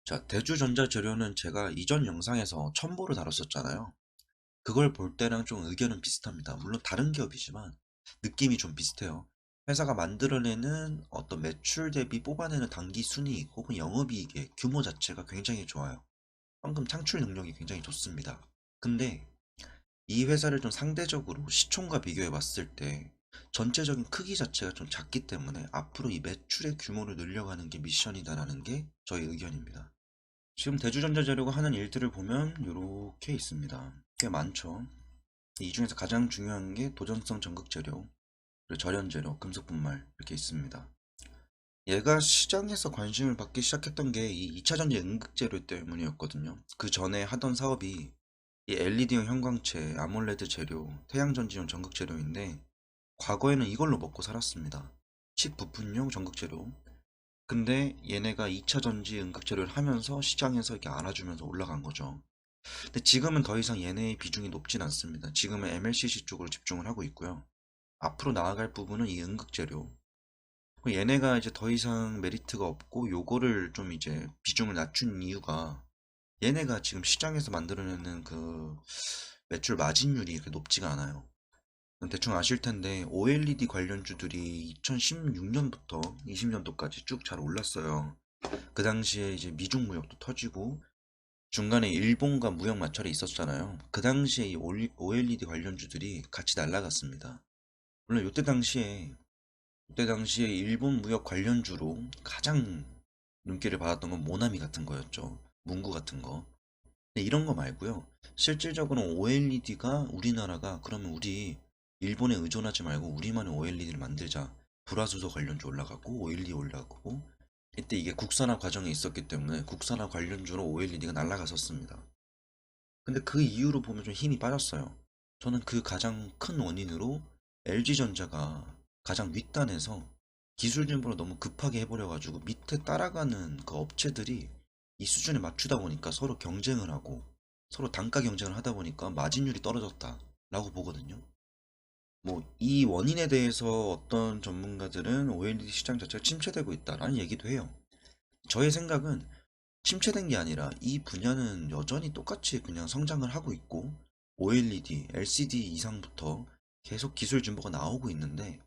자, 대주전자재료는 제가 이전 영상에서 첨보를 다뤘었잖아요. 그걸 볼 때랑 좀 의견은 비슷합니다. 물론 다른 기업이지만 느낌이 좀 비슷해요. 회사가 만들어내는 어떤 매출 대비 뽑아내는 단기 순이익 혹은 영업이익의 규모 자체가 굉장히 좋아요. 현금 창출 능력이 굉장히 좋습니다. 근데 이 회사를 좀 상대적으로 시총과 비교해 봤을 때 전체적인 크기 자체가 좀 작기 때문에 앞으로 이 매출의 규모를 늘려가는 게 미션이다라는 게 저희 의견입니다. 지금 대주전자재료가 하는 일들을 보면 이렇게 있습니다. 꽤 많죠. 이 중에서 가장 중요한 게 도전성 전극재료, 그리고 절연재료, 금속분말 이렇게 있습니다. 얘가 시장에서 관심을 받기 시작했던 게 이 2차전지 응급재료 때문이었거든요. 그 전에 하던 사업이 이 LED용 형광체, 아몰레드 재료, 태양전지용 전극재료인데 과거에는 이걸로 먹고 살았습니다. 칩 부품용 전극재료. 근데 얘네가 2차전지 응급재료를 하면서 시장에서 이렇게 알아주면서 올라간 거죠. 근데 지금은 더 이상 얘네의 비중이 높진 않습니다. 지금은 MLCC 쪽으로 집중을 하고 있고요. 앞으로 나아갈 부분은 이 응급재료. 얘네가 이제 더 이상 메리트가 없고 요거를 좀 이제 비중을 낮춘 이유가 얘네가 지금 시장에서 만들어내는 그 매출 마진율이 이렇게 높지가 않아요. 대충 아실 텐데 OLED 관련주들이 2016년부터 20년도까지 쭉 잘 올랐어요. 그 당시에 이제 미중 무역도 터지고 중간에 일본과 무역 마찰이 있었잖아요. 그 당시에 이 OLED 관련주들이 같이 날아갔습니다. 물론 이때 당시에 일본 무역 관련주로 가장 눈길을 받았던 건 모나미 같은 거였죠. 문구 같은 거. 근데 이런 거 말고요. 실질적으로 OLED가 우리나라가 그러면 우리 일본에 의존하지 말고 우리만의 OLED를 만들자. 불화수소 관련주 올라가고 OLED 올라가고 이때 이게 국산화 과정에 있었기 때문에 국산화 관련주로 OLED가 날아갔었습니다. 근데 그 이후로 보면 좀 힘이 빠졌어요. 저는 그 가장 큰 원인으로 LG전자가 가장 윗단에서 기술 진보를 너무 급하게 해버려가지고 밑에 따라가는 그 업체들이 이 수준에 맞추다 보니까 서로 경쟁을 하고 서로 단가 경쟁을 하다 보니까 마진율이 떨어졌다라고 보거든요. 뭐 이 원인에 대해서 어떤 전문가들은 OLED 시장 자체가 침체되고 있다라는 얘기도 해요. 저의 생각은 침체된 게 아니라 이 분야는 여전히 똑같이 그냥 성장을 하고 있고 OLED, LCD 이상부터 계속 기술 진보가 나오고 있는데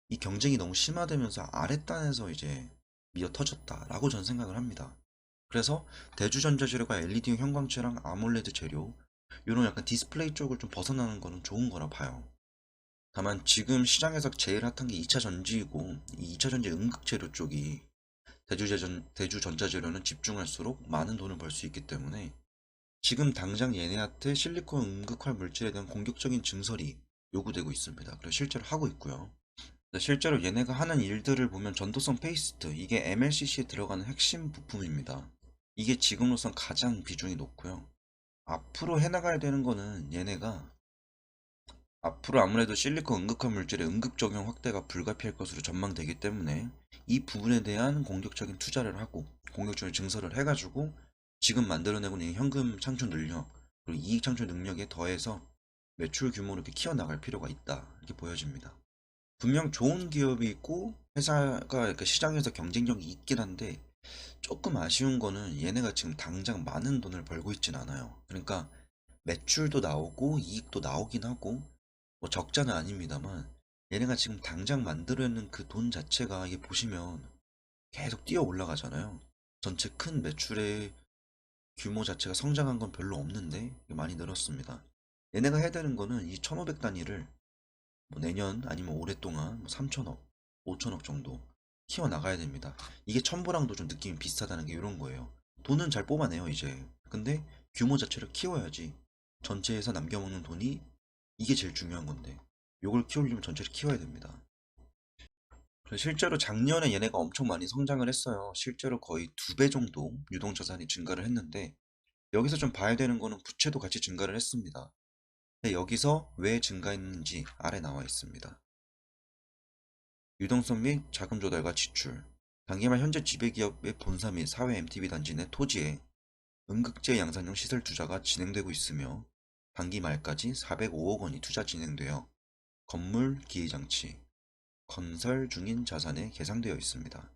이 경쟁이 너무 심화되면서 아랫단에서 이제 미어 터졌다라고 저는 생각을 합니다. 그래서 대주전자재료가 LED용 형광체랑 아몰레드 재료 이런 약간 디스플레이 쪽을 좀 벗어나는 거는 좋은 거라 봐요. 다만 지금 시장에서 제일 핫한 게 2차 전지이고 이 2차 전지 응급재료 쪽이 대주전자재료는 집중할수록 많은 돈을 벌 수 있기 때문에 지금 당장 얘네한테 실리콘 응급할 물질에 대한 공격적인 증설이 요구되고 있습니다. 그래서 실제로 하고 있고요. 실제로 얘네가 하는 일들을 보면 전도성 페이스트, 이게 MLCC에 들어가는 핵심 부품입니다. 이게 지금으로선 가장 비중이 높고요. 앞으로 해나가야 되는 거는 얘네가 앞으로 아무래도 실리콘 응급한 물질의 응급 적용 확대가 불가피할 것으로 전망되기 때문에 이 부분에 대한 공격적인 투자를 하고 공격적인 증설을 해가지고 지금 만들어내고 있는 현금 창출 능력 그리고 이익 창출 능력에 더해서 매출 규모를 이렇게 키워나갈 필요가 있다 이렇게 보여집니다. 분명 좋은 기업이 있고 회사가 이렇게 시장에서 경쟁력이 있긴 한데 조금 아쉬운 거는 얘네가 지금 당장 많은 돈을 벌고 있진 않아요. 그러니까 매출도 나오고 이익도 나오긴 하고 뭐 적자는 아닙니다만 얘네가 지금 당장 만들어내는 그 돈 자체가 이게 보시면 계속 뛰어 올라가잖아요. 전체 큰 매출의 규모 자체가 성장한 건 별로 없는데 많이 늘었습니다. 얘네가 해야 되는 거는 이 1500 단위를 뭐 내년 아니면 오랫동안 뭐 3천억, 5천억 정도 키워 나가야 됩니다. 이게 첨보랑도 좀 느낌이 비슷하다는 게 이런 거예요. 돈은 잘 뽑아내요 이제. 근데 규모 자체를 키워야지 전체에서 남겨먹는 돈이 이게 제일 중요한 건데 요걸 키우려면 전체를 키워야 됩니다. 그래서 실제로 작년에 얘네가 엄청 많이 성장을 했어요. 실제로 거의 2배 정도 유동자산이 증가를 했는데 여기서 좀 봐야 되는 거는 부채도 같이 증가를 했습니다. 근데 여기서 왜 증가했는지 아래 나와 있습니다. 유동성 및 자금 조달과 지출. 단기말 현재 지배기업의 본사 및 사회 MTB 단지 내 토지에 응급제 양산용 시설 투자가 진행되고 있으며 단기 말까지 405억 원이 투자 진행되어 건물, 기계장치, 건설 중인 자산에 계상되어 있습니다.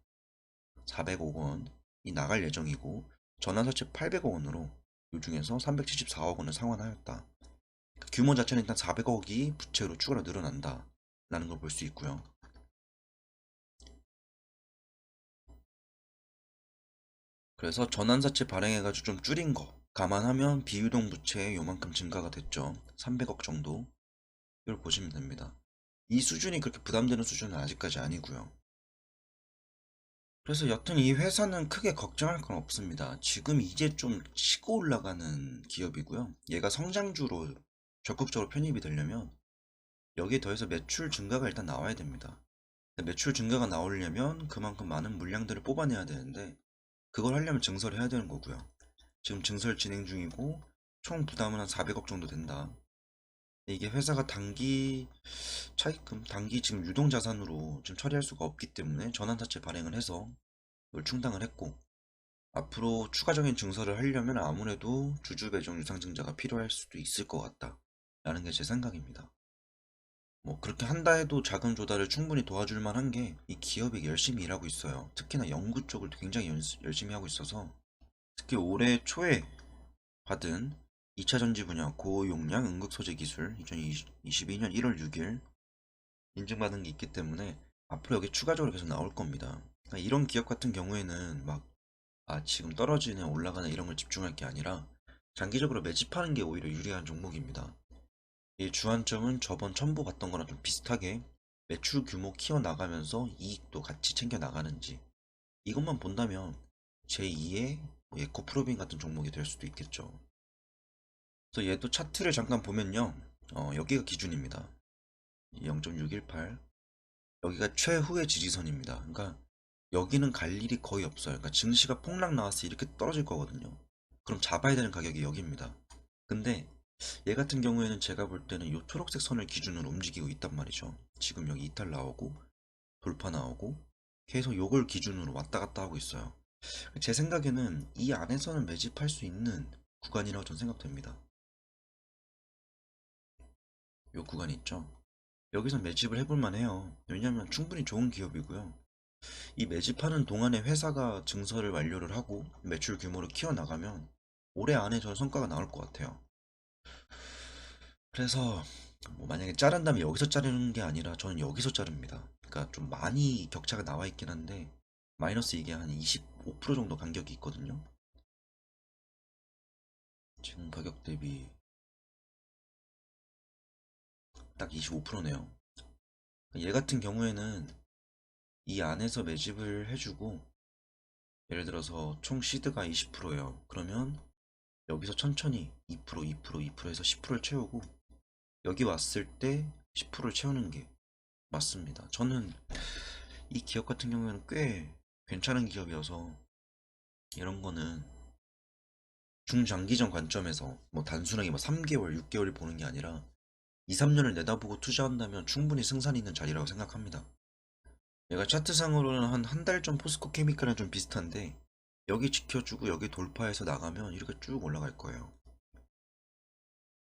405억 원이 나갈 예정이고 전환사채 800억 원으로 이 중에서 374억 원을 상환하였다. 규모 자체는 일단 400억이 부채로 추가로 늘어난다 라는 걸 볼 수 있고요. 그래서 전환사채 발행해가지고 좀 줄인 거 감안하면 비유동 부채 요만큼 증가가 됐죠. 300억 정도. 이걸 보시면 됩니다. 이 수준이 그렇게 부담되는 수준은 아직까지 아니고요. 그래서 여튼 이 회사는 크게 걱정할 건 없습니다. 지금 이제 좀 치고 올라가는 기업이고요. 얘가 성장주로 적극적으로 편입이 되려면 여기에 더해서 매출 증가가 일단 나와야 됩니다. 매출 증가가 나오려면 그만큼 많은 물량들을 뽑아내야 되는데 그걸 하려면 증설을 해야 되는 거고요. 지금 증설 진행 중이고 총 부담은 한 400억 정도 된다. 이게 회사가 단기 차입금, 단기 지금 유동자산으로 지금 처리할 수가 없기 때문에 전환사채 발행을 해서 이걸 충당을 했고 앞으로 추가적인 증설을 하려면 아무래도 주주배정 유상증자가 필요할 수도 있을 것 같다 라는 게 제 생각입니다. 뭐 그렇게 한다 해도 자금 조달을 충분히 도와줄 만한 게 이 기업이 열심히 일하고 있어요. 특히나 연구 쪽을 굉장히 열심히 하고 있어서 특히 올해 초에 받은 2차 전지 분야 고용량 응급 소재 기술 2022년 1월 6일 인증받은 게 있기 때문에 앞으로 여기 추가적으로 계속 나올 겁니다. 그러니까 이런 기업 같은 경우에는 막 지금 떨어지네 올라가네 이런 걸 집중할 게 아니라 장기적으로 매집하는 게 오히려 유리한 종목입니다. 이 주안점은 저번 첨부 봤던 거랑 좀 비슷하게 매출 규모 키워나가면서 이익도 같이 챙겨 나가는지 이것만 본다면 제2의 에코프로빈 같은 종목이 될 수도 있겠죠. 그래서 얘도 차트를 잠깐 보면요. 여기가 기준입니다. 0.618 여기가 최후의 지지선입니다. 그러니까 여기는 갈 일이 거의 없어요. 그러니까 증시가 폭락 나왔을 때 이렇게 떨어질 거거든요. 그럼 잡아야 되는 가격이 여기입니다. 근데 얘 같은 경우에는 제가 볼 때는 이 초록색 선을 기준으로 움직이고 있단 말이죠. 지금 여기 이탈 나오고 돌파 나오고 계속 요걸 기준으로 왔다 갔다 하고 있어요. 제 생각에는 이 안에서는 매집할 수 있는 구간이라고 저는 생각됩니다. 요 구간 있죠. 여기서 매집을 해볼 만해요. 왜냐면 충분히 좋은 기업이고요. 이 매집하는 동안에 회사가 증설을 완료를 하고 매출 규모를 키워나가면 올해 안에 저는 성과가 나올 것 같아요. 그래서 뭐 만약에 자른다면 여기서 자르는 게 아니라 저는 여기서 자릅니다. 그러니까 좀 많이 격차가 나와 있긴 한데 마이너스 이게 한 25% 정도 간격이 있거든요. 지금 가격 대비 딱 25%네요. 얘 같은 경우에는 이 안에서 매집을 해주고 예를 들어서 총 시드가 20%예요. 그러면 여기서 천천히 2%, 2%, 2%에서 10%를 채우고 여기 왔을 때 10%를 채우는 게 맞습니다. 저는 이 기업 같은 경우에는 꽤 괜찮은 기업이어서 이런 거는 중장기적 관점에서 뭐 단순하게 뭐 3개월, 6개월 보는 게 아니라 2, 3년을 내다보고 투자한다면 충분히 승산이 있는 자리라고 생각합니다. 얘가 차트상으로는 한 달 전 포스코 케미칼이랑 좀 비슷한데 여기 지켜주고 여기 돌파해서 나가면 이렇게 쭉 올라갈 거예요.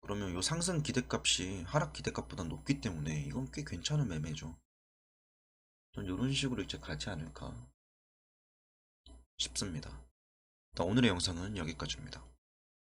그러면 요 상승 기대값이 하락 기대값보다 높기 때문에 이건 꽤 괜찮은 매매죠. 전 이런 식으로 이제 가지 않을까 싶습니다. 오늘의 영상은 여기까지입니다.